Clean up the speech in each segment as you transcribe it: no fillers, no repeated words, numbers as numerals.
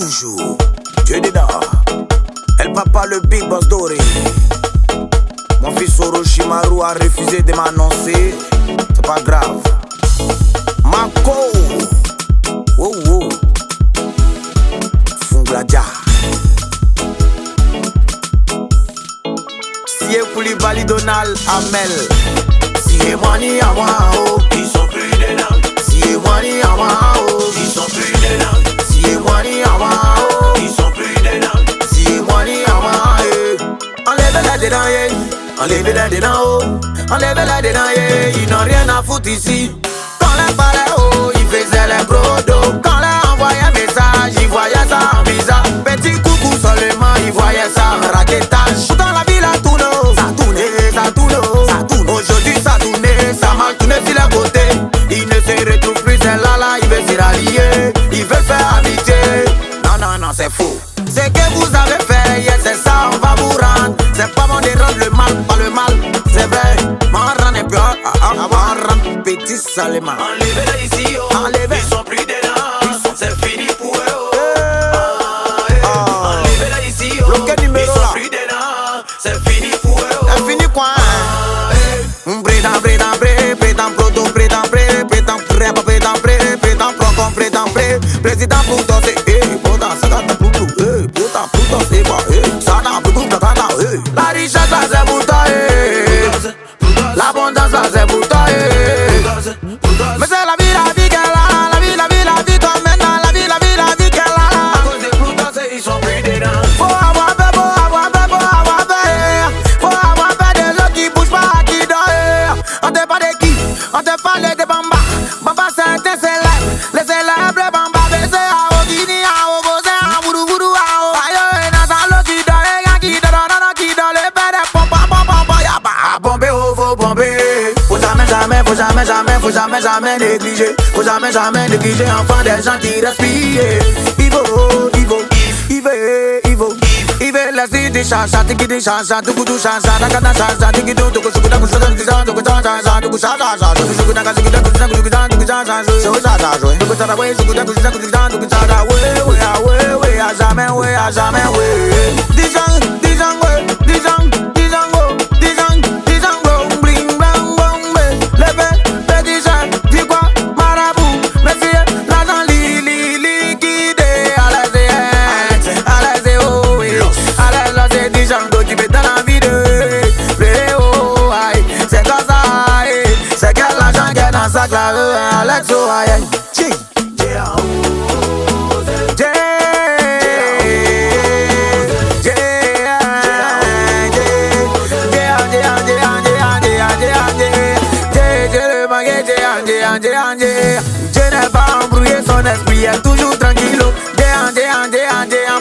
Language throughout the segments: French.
toujours. Dieu dedans. El papa le big boss doré. Mon fils Orochimaru a refusé de m'annoncer. C'est pas grave. Mako. Oh oh. Fungladia. Sié Koulibaly Donald Amel. Sié Mwani Awa oh. Ils sont plus dedans. Sié Mwani Awa oh. Ils sont plus dedans. Sié Mwani Awa oh. Ils sont plus dedans. Sié Mwani Awa eh. Enlève-la dedans yeah. Enlève-la dedans oh. Enlève-la dedans yeah. Ils n'ont rien à foutre ici. Quand les parlait oh, ils faisaient les gros dos. Quand les envoyait message, ils voyaient ça en bizarre. Petit coucou seulement, ils voyaient ça en raquettage. Pourtant la ville a tourné, ça tourne, ça tourne, ça tourne. Aujourd'hui ça tourne, ça mal tourné sur les côtés. Ils ne se retrouvent plus, celle-là, il veut se rallier. Il veut faire amitié. Non, non, non, c'est faux. C'est que vous avez fait, yeah, c'est ça, on va vous rendre. C'est pas bon de rendre le mal, pas le mal, c'est vrai. M'en rendre un peu, m'en rendre petit seulement. Enlevez-la ici, oh. Enlevez. Ils sont plus dedans. C'est fini pour eux, oh. Enlevez-la ici, oh. Bloquez numéro Ils sont là. plus dedans. C'est fini pour eux, oh. C'est fini quoi? Prétend, prétend, pré, prétend, proto, prétend, pré, prétend, pré, prétend, pré, prétend, procon, prétend, pré, président pour danser, pourtant, ça gâte pour tout, pourtant, pour danser, ça n'a plus pour gâte, la richesse, là, c'est pour toi, l'abondance, là, c'est pour toi, mais c'est la vie qu'elle a, la vie comme maintenant, la vie qu'elle a. À cause des plus dansés, ils sont plus dedans. Faut avoir peur, faut avoir peur, faut avoir peur. Faut avoir peur des autres qui bougent pas, qui dorment. On te parle de qui? On te parle de Bamba. Bamba c'est un célèbre. Les célèbres Bamba, baissé à Ogini, à Obosé, à Voudou Voudou, à Oayo. Et dans un lot qui dort, qui dort, le père de pompa, y'a pas à bomber, oh, faut bomber. Faut jamais négliger. Faut jamais négliger. Enfant des gens qui respirent. Il veut laisser des chansons, tiki des chansons, tout coup de chansons, nakana chansons, tiki tout coup de Alex Oaye, je n'ai pas embrouillé son esprit, est toujours tranquillo.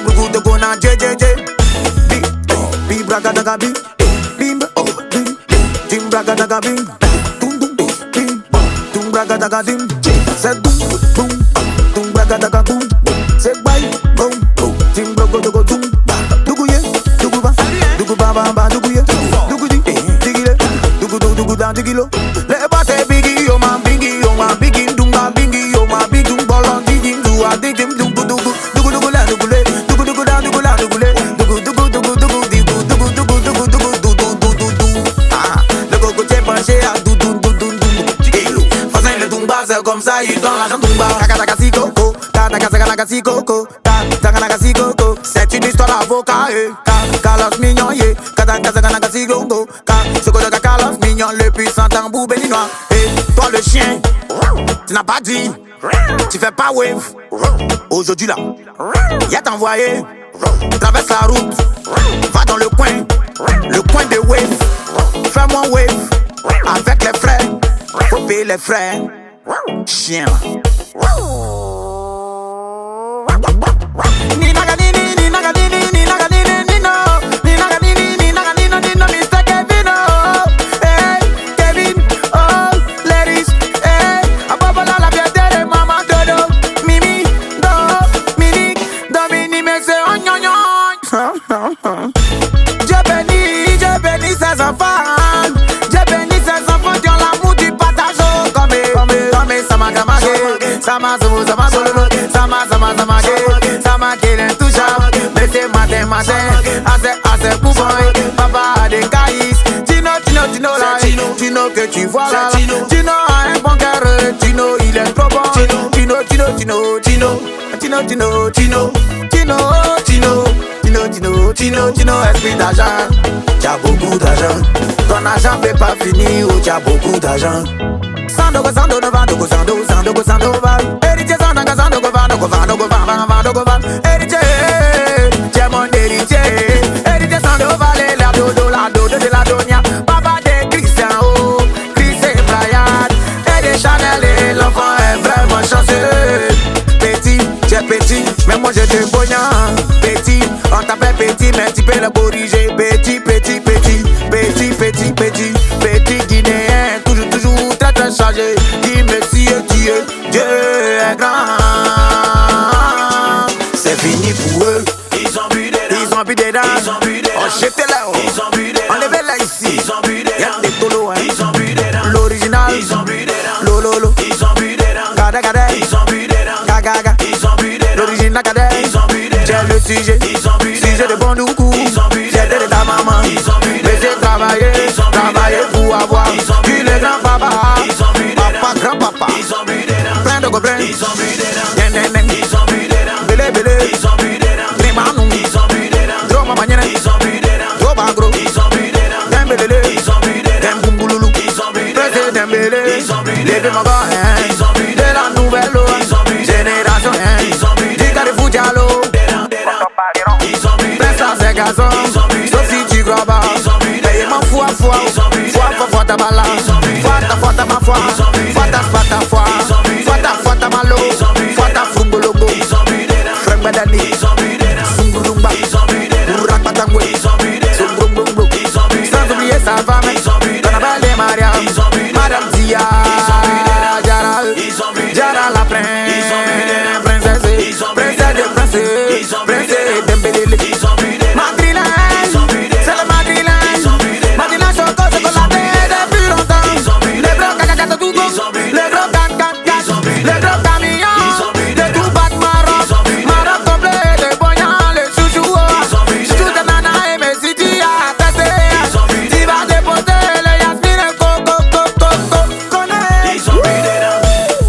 Beaucoup de gona, bi braga daga bi, bim oh bim, tim braga daga bim, tum braga daga dim, c'est boum, tum braga daga boum, c'est bye, boum, tim braga daga boum, duguye, dugu ba, duguye, dugu di, digile, dugu da digilo. Les basse bigi yo ma bigi dunga bigi yo ma bigi bolon digim du a digim dugu la dugule, dugu da dugule, le coco t'est penché à c'est comme ça, il donne l'argent tumba. Takatagasi coco. C'est une histoire d'avocat, Carlos Mignon, Takatagasi coco. Carlos Mignon, le puissant tambour béninois. Et toi le chien, tu n'as pas dit, tu fais pas wave. Aujourd'hui là, y'a t'envoyé. Traverse la route, va dans le coin de wave. Fais-moi wave, avec les frais, faut payer les frais. Chien. Mr. Kevin, oh, hey, Kevin, oh, ladies, hey, Abobola la pièce de maman Dodo, Mimi, Domini, mais c'est un gnon. Dieu bénit ses enfants, qui ont l'amour du partage, comme ça m'a gamagé, ça m'a Tino que tu vois là. C'est Tino. Tino a un bon cœur, Tino il est trop bon. Tino. Tino, Tino, Tino, Tino. Tino, Tino, Tino. Tino, Tino. Tino, Tino, Tino, Tino, esprit d'argent. Tu as beaucoup d'argent. Ton argent peut pas finir, oh, tu as beaucoup d'argent. Sandogo, Sandogo, Vandogo, Sandogo, Sandogo, Sandogo, héritier, Sandogo, Sandogo, Vandogo, Vandogo, Vandogo, héritier, tu es mon héritier. Héritier, Sandogo, la dodo, la dodo de la donia. Papa de Christian, oh, Chris et Brian. Et de Chanel, et l'enfant est vraiment chanceux. Petit, tu es petit, mais moi je te poignard. Petit, on t'appelle petit, mais tu peux le corriger. Petit, petit, petit, petit, petit, petit, petit Guinéen. Toujours très très chargé. Dis monsieur Dieu, Dieu est grand. C'est fini pour eux. Ils ont bu des Ils ont bu des dents. Ils ont bu des On dents. jetait là haut. Ils ont bu des On dents. levait là ici. Ils ont bu des Y'a dents. des tolos, hein. Ils ont bu des dents. L'original. Ils ont bu des dents. Lolo. Ils ont bu des dents. Gada gada. Ils ont bu des dents. Gaga. Ils ont bu des dents. L'original gada. Ils ont bu des dents. J'ai le sujet. Ils ont bu des Sujet de dents. bon doux. Ils ont bu des Fierté de dents. ta maman. Ils ont bu des Mais j'ai dents. travaillé. Ils ont bu des Travaillé dents. pour avoir. Ils ont bu Tu des le dents. grand papa. Ils ont bu des Papa, dents. grand papa. Ils ont bu des dents. Plein de copains. Ils ont bu des dents. Nen, nen, nen. Ils ont bu des dents. Belé, belé. Ils ont bu des dents. Grimanou. Ils ont bu des dents. Gros mama nyene. Ils ont bu des dents. Gros bagro. Ils ont bu des dents. Dembélé. Ils ont bu des Dem dents. Bumbululu. Ils ont bu des Pressé dents. Dembélé. Ils ont bu des Lévé dents. mon gars, hein. Ils ont bu des De la dents. nouvelle Ils ont bu des génération, hein. Ils ont bu des Du Carrefour Diallo. Des dents, des dents. Ils ont bu des Presse dents. à ces garçons. Ils ont bu des Sauf si dents. tu crois pas. Ils ont bu des Paye dents. mon foi, foi. Ils ont bu des Foi, dents. foi, foi, ta bala. Ils ont bu des Foi, ta, dents. foi, ta, ma foi. Ils ont bu des Foi, ta, dents. foi, ta, foi. Ils ont bu des Foi, ta, dents. foi, ta, malo. Ils ont bu des Foi, ta, dents. frungologo. Ils ont bu des dents. Frank Badani. Ils ont bu des dents. Sungurumba. Ils ont bu des dents. Burak Batangwe. Ils ont bu des dents. Sungrumbrumbu. Ils ont bu des Sans dents. oublier sa femme. Ils ont bu des Qu'on dents. appelle les Mariam. Ils ont bu des dents. Madame Zia. Ils ont bu des dents. Jara. Ils ont bu des Jara dents. la prince. Ils ont bu des dents. Princesse. Ils ont bu des Princesse de dents. princesse. Ils ont bu des Princesse dents. Dembélé. Ils ont bu des dents. Madrilène. Ils ont bu des dents. C'est le Madrilène. Ils ont bu des dents. Madrilène chocolaté depuis longtemps. Ils ont bu des Les dents. gros caca tout Ils ont bu des les gros dents. caca Ils ont bu des les gros dents. camions. Ils ont bu des Les dents. tout bat Maroc. Ils ont bu des Maroc dents. complet, les boyants, les chouchous. Ils ont bu des Chouchous de dents. nana et mes city à tâter. Ils ont bu des Tu vas déposer les Yasmine coco. Connais. Ils ont bu des dents.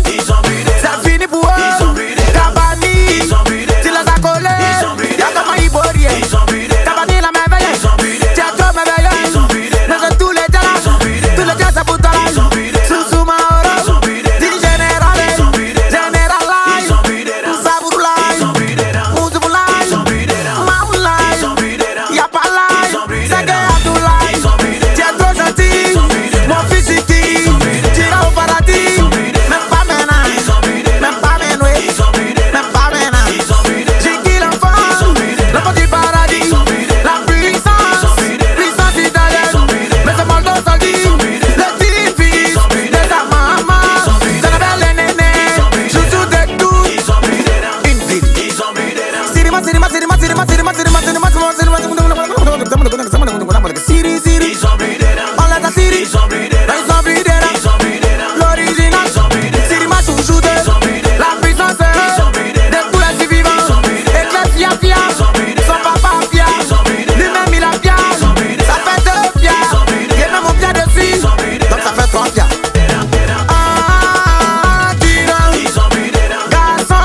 Ils ont bu des dents. C'est fini pour eux. Ils ont bu des dents. Cabani. Ils ont bu des Tu dents. les as collés. Ils ont bu des Y'a dents. comment Iborien. Ils ont bu des dents. Cabani la merveille. Ils ont bu des Tu as dents. trop merveilleux. Ils ont bu des dents. Mais de tous les talents. Ils ont bu des Tous les dents. talents, c'est pour toi. Ils ont bu des dents. Sous Maoro. Ils ont bu des Dit dents. général. Ils ont bu des dents. Général. Ils ont bu des dents. Sabourlaï. Ils ont bu des dents. Mouzoulaï. Ils ont bu des dents. Maoulaï. Ils ont bu des dents. Y'a pas l'ail. Ils ont bu des C'est que dents. Abdoulaye. Ils ont bu des Tu es dents. trop gentil. Ils ont bu des dents. Mon fils Ziki. Ils ont bu des Tu iras au paradis. ont bu des dents. Même pas maintenant. Ils ont bu des Même dents. pas maintenant. Ils ont bu des Même dents. pas maintenant. Ils ont bu des dents. Ziki l'enfant. Ils ont bu des dents. L'enfant du paradis. Ils ont bu des La dents. puissance. Ils ont bu des dents. Puissance italienne. Ils ont bu des dents. Mais c'est Moldo Soldi. Ils ont bu des dents. Le petit fils Ils ont bu des de sa maman. Ils ont bu des Ça n'appelle les nénés. Ils ont bu des Chouchou de tout. Ils ont bu des dents. Une ville. Ils ont bu des dents. Sirima, Sirima, Sirima, Sirima, Sirima, Sirima, Sirima, Sirima, Sirima, Siri, Ils ont bu des dents. on l'a Siri, Ils ont bu des dents. ils ont bu des dents. Ils ont bu des dents. L'original, Ils ont bu des dents. Sirima chouchou de Ils ont bu des dents. la puissance Ils ont bu des de dents. tous les vivants. Ils ont bu des dents. Éclair fia fia, Ils ont bu des son dents. papa fia, Ils ont bu des dents. lui-même il a fia, Ils ont bu des ça dents. fait deux fia, Ils ont bu des il y a dents. même mon pied dessus, Ils ont bu des donc ça dents. fait trois fia. Des dents, des dents. Ah, tyran, Ils ont bu des dents. garçon,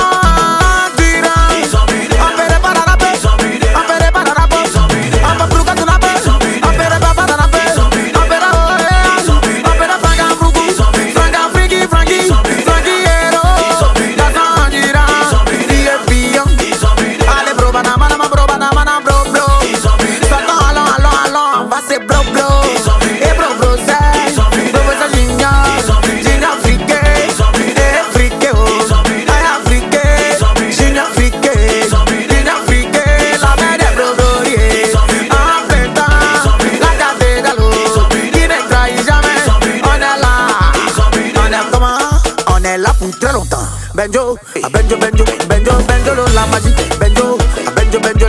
tyran, Ils ont bu des on dents. perd pas la rappe, Ils ont bu des on dents. perd pas la rappe, Ils ont bu des on dents. peut plus que tu n'as pas, Ils ont bu des on perd pas la rappe, Ils ont bu des on perd dents. Ils ont bu des on perd dents. Franck Froukou, Ils ont bu des Franck dents. Friki, Frankie, Ils ont bu des Frankie dents. Hero, Ils ont bu des dents. garçon tyran, Ils ont bu des il est dents. pion. Ils ont bu des dents. Allez bro banana mana bro bro. Ils ont bu des dents. Sortons allons, va c'est bro bro. Ils ont bu des Et bro bro c'est, Ils ont bu des bro bro c'est junior, Ils ont bu des junior friqué, Ils ont bu des et friqué oh, Ils ont bu des ay afriqué, Ils ont bu des junior friqué, Ils ont bu des junior friqué, la mère des bro bro Ils ont bu des en plein temps, Ils ont bu des la carte d'alo, Ils ont bu des qui ne trahit jamais, Ils ont bu des on est là, Ils ont bu des on est comment, on est là pour très longtemps. Benjo, ah Benjo, la magie, Benjo, ah Benjo,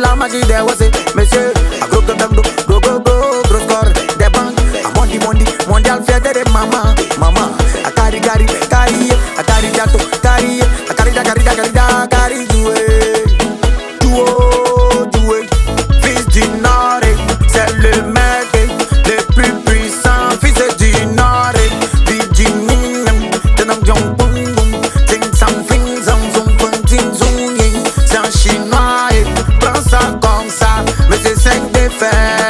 la magie des Wassé, messieurs, ah go, gros score, des banques, ah Mondi, mondial fierté des mamans, ah Kari, ah Kari Jato, ah Kari joué, fils du Nord, c'est le mec le plus puissant, fils du 5 défaites.